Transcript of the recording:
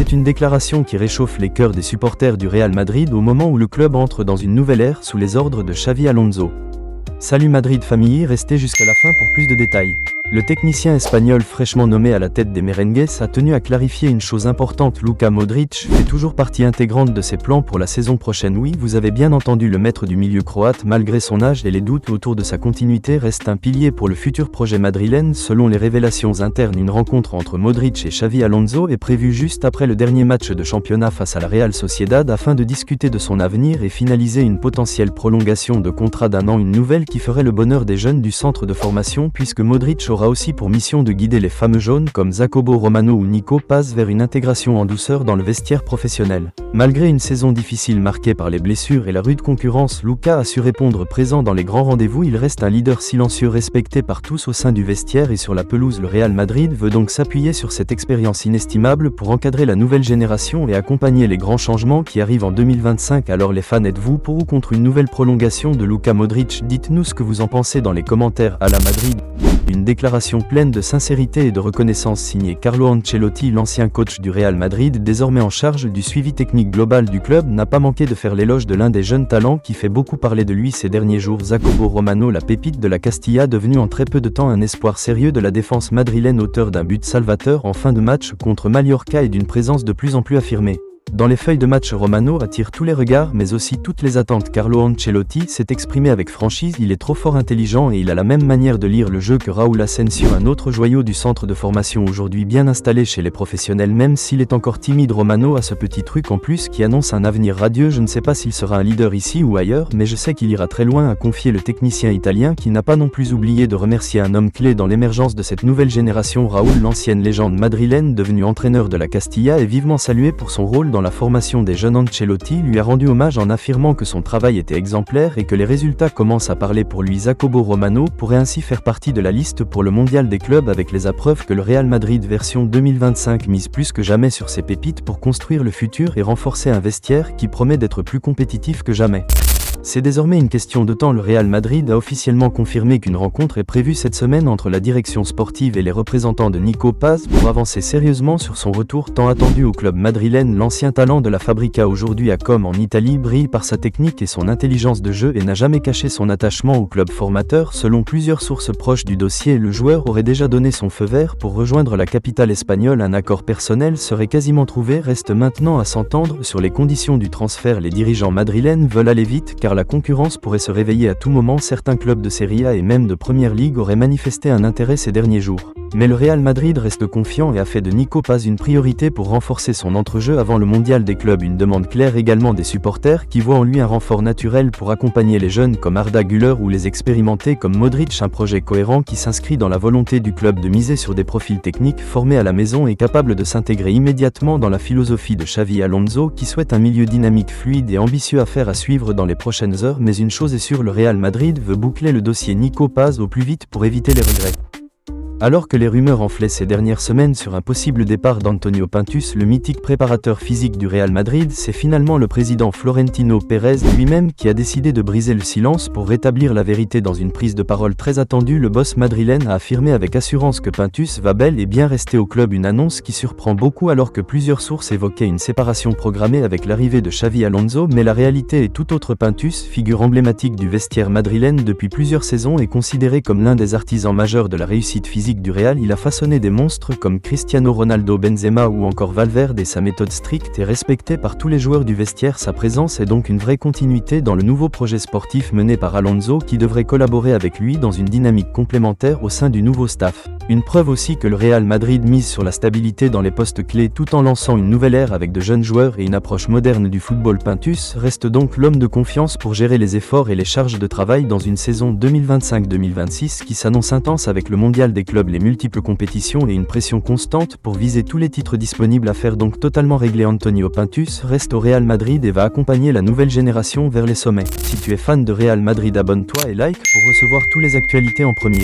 C'est une déclaration qui réchauffe les cœurs des supporters du Real Madrid au moment où le club entre dans une nouvelle ère sous les ordres de Xavi Alonso. Salut Madrid famille, restez jusqu'à la fin pour plus de détails. Le technicien espagnol fraîchement nommé à la tête des Merengues a tenu à clarifier une chose importante. Luka Modric fait toujours partie intégrante de ses plans pour la saison prochaine. Oui, vous avez bien entendu, le maître du milieu croate, malgré son âge et les doutes autour de sa continuité, reste un pilier pour le futur projet madrilène. Selon les révélations internes, une rencontre entre Modric et Xavi Alonso est prévue juste après le dernier match de championnat face à la Real Sociedad afin de discuter de son avenir et finaliser une potentielle prolongation de contrat d'1 an, une nouvelle qui ferait le bonheur des jeunes du centre de formation puisque Modric aura aussi pour mission de guider les fameux jaunes comme Jacobo Romano ou Nico Paz vers une intégration en douceur dans le vestiaire professionnel. Malgré une saison difficile marquée par les blessures et la rude concurrence, Luka a su répondre présent dans les grands rendez-vous. Il reste un leader silencieux respecté par tous au sein du vestiaire et sur la pelouse. Le Real Madrid veut donc s'appuyer sur cette expérience inestimable pour encadrer la nouvelle génération et accompagner les grands changements qui arrivent en 2025. Alors les fans, êtes-vous pour ou contre une nouvelle prolongation de Luka Modric? Dites-nous ce que vous en pensez dans les commentaires. À la Madrid, une déclaration pleine de sincérité et de reconnaissance signée Carlo Ancelotti, l'ancien coach du Real Madrid, désormais en charge du suivi technique global du club, n'a pas manqué de faire l'éloge de l'un des jeunes talents qui fait beaucoup parler de lui ces derniers jours. Jacobo Romano, la pépite de la Castilla, devenu en très peu de temps un espoir sérieux de la défense madrilène, auteur d'un but salvateur en fin de match contre Mallorca et d'une présence de plus en plus affirmée. Dans les feuilles de match, Romano attire tous les regards mais aussi toutes les attentes. Carlo Ancelotti s'est exprimé avec franchise: il est trop fort intelligent et il a la même manière de lire le jeu que Raúl Asensio, un autre joyau du centre de formation aujourd'hui bien installé chez les professionnels. Même s'il est encore timide, Romano a ce petit truc en plus qui annonce un avenir radieux. Je ne sais pas s'il sera un leader ici ou ailleurs, mais je sais qu'il ira très loin, a confié le technicien italien, qui n'a pas non plus oublié de remercier un homme clé dans l'émergence de cette nouvelle génération. Raúl, l'ancienne légende madrilène devenu entraîneur de la Castilla, est vivement salué pour son rôle dans la formation des jeunes. Ancelotti lui a rendu hommage en affirmant que son travail était exemplaire et que les résultats commencent à parler pour lui. Jacobo Romano pourrait ainsi faire partie de la liste pour le mondial des clubs avec les preuves que le Real Madrid version 2025 mise plus que jamais sur ses pépites pour construire le futur et renforcer un vestiaire qui promet d'être plus compétitif que jamais. C'est désormais une question de temps. Le Real Madrid a officiellement confirmé qu'une rencontre est prévue cette semaine entre la direction sportive et les représentants de Nico Paz pour avancer sérieusement sur son retour tant attendu au club madrilène. L'ancien talent de la Fabrica, aujourd'hui à Comme en Italie, brille par sa technique et son intelligence de jeu et n'a jamais caché son attachement au club formateur. Selon plusieurs sources proches du dossier, le joueur aurait déjà donné son feu vert pour rejoindre la capitale espagnole. Un accord personnel serait quasiment trouvé. Reste maintenant à s'entendre sur les conditions du transfert. Les dirigeants madrilènes veulent aller vite car la concurrence pourrait se réveiller à tout moment. Certains clubs de Serie A et même de Première Ligue auraient manifesté un intérêt ces derniers jours. Mais le Real Madrid reste confiant et a fait de Nico Paz une priorité pour renforcer son entrejeu avant le mondial des clubs. Une demande claire également des supporters qui voient en lui un renfort naturel pour accompagner les jeunes comme Arda Güler ou les expérimentés comme Modric. Un projet cohérent qui s'inscrit dans la volonté du club de miser sur des profils techniques formés à la maison et capables de s'intégrer immédiatement dans la philosophie de Xavi Alonso, qui souhaite un milieu dynamique, fluide et ambitieux. Affaire à suivre dans les prochaines heures, mais une chose est sûre, le Real Madrid veut boucler le dossier Nico Paz au plus vite pour éviter les regrets. Alors que les rumeurs enflaient ces dernières semaines sur un possible départ d'Antonio Pintus, le mythique préparateur physique du Real Madrid, c'est finalement le président Florentino Pérez lui-même qui a décidé de briser le silence pour rétablir la vérité. Dans une prise de parole très attendue, le boss madrilène a affirmé avec assurance que Pintus va bel et bien rester au club, une annonce qui surprend beaucoup alors que plusieurs sources évoquaient une séparation programmée avec l'arrivée de Xavi Alonso, mais la réalité est tout autre. Pintus, figure emblématique du vestiaire madrilène depuis plusieurs saisons, est considéré comme l'un des artisans majeurs de la réussite physique du Real. Il a façonné des monstres comme Cristiano Ronaldo, Benzema ou encore Valverde et sa méthode stricte est respectée par tous les joueurs du vestiaire. Sa présence est donc une vraie continuité dans le nouveau projet sportif mené par Alonso, qui devrait collaborer avec lui dans une dynamique complémentaire au sein du nouveau staff. Une preuve aussi que le Real Madrid mise sur la stabilité dans les postes clés tout en lançant une nouvelle ère avec de jeunes joueurs et une approche moderne du football. Pintus reste donc l'homme de confiance pour gérer les efforts et les charges de travail dans une saison 2025-2026 qui s'annonce intense avec le mondial des clubs, les multiples compétitions et une pression constante pour viser tous les titres disponibles. Affaire donc totalement réglée. Antonio Pintus reste au Real Madrid et va accompagner la nouvelle génération vers les sommets. Si tu es fan de Real Madrid, abonne-toi et like pour recevoir toutes les actualités en premier.